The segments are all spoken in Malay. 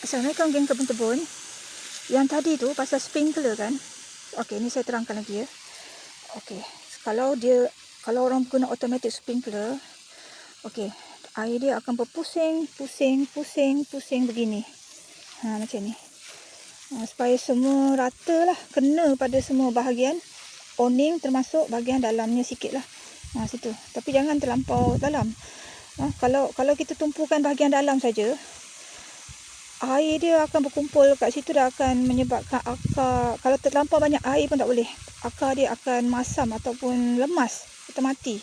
Assalamualaikum geng kebun-kebun. Yang tadi tu pasal sprinkler kan. Okey, ni saya terangkan lagi ya. Okey, kalau orang guna automatic sprinkler, okey, air dia akan berpusing, pusing begini. Macam ni. Supaya semua rata lah, kena pada semua bahagian awning termasuk bahagian dalamnya sikit lah. Situ. Tapi jangan terlampau dalam. Kalau kita tumpukan bahagian dalam saja, air dia akan berkumpul kat situ, dah akan menyebabkan akar, kalau terlampau banyak air pun tak boleh. Akar dia akan masam ataupun lemas atau mati.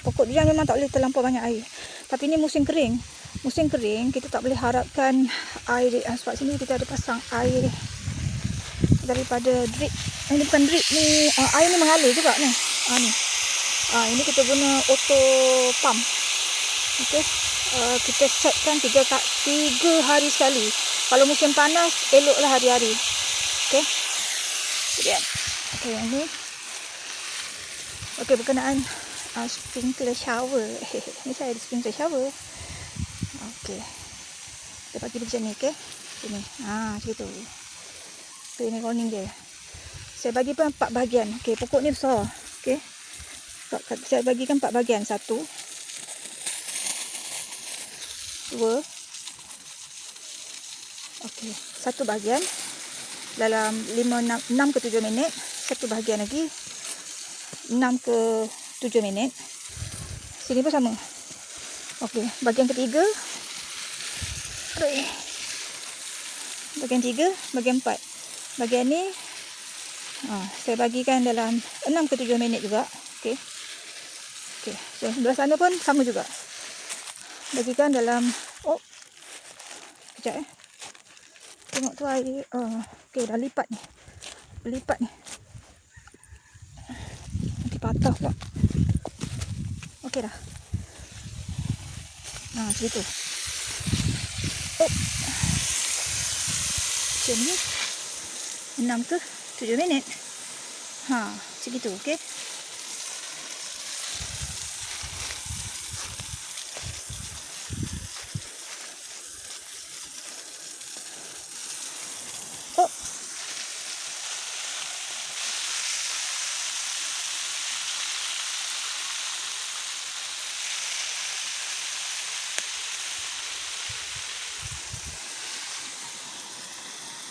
Pokok durian memang tak boleh terlampau banyak air. Tapi ni musim kering. Musim kering kita tak boleh harapkan air dia, sebab sini kita ada pasang air daripada drip. Ini bukan drip ni, air ni mengalir juga ni. Ni. Ini kita guna auto pump. Okey. Kita setkan 3 hari sekali. Kalau musim panas, eloklah hari-hari. Okey. Kemudian, okey, yang ni. Okey, berkenaan sprinkler shower. Ni saya ada sprinkler shower. Okey. Kita bagi macam ni, okey. Sini. Macam tu. Okey, ni warning dia. Saya bagi pun 4 bahagian. Okey, pokok ni besar. Okey. Saya bagikan 4 bahagian. 1, 2. Okey, 1 bahagian dalam 6 ke 7 minit, 1 bahagian lagi 6 ke 7 minit. Sini pun sama. Okey, bahagian ketiga. Bahagian 3, bahagian 4. Bahagian ni saya bagikan dalam 6 ke 7 minit juga. Okey. Okey, so sebelah sana pun sama juga. Bagikan dalam kejap tengok tu air. Okey, dah lipat ni. Berlipat ni. Nanti patah pula. Okey dah. Macam tu. Macam ni. 6 ke 7 minit. Segitu, okey.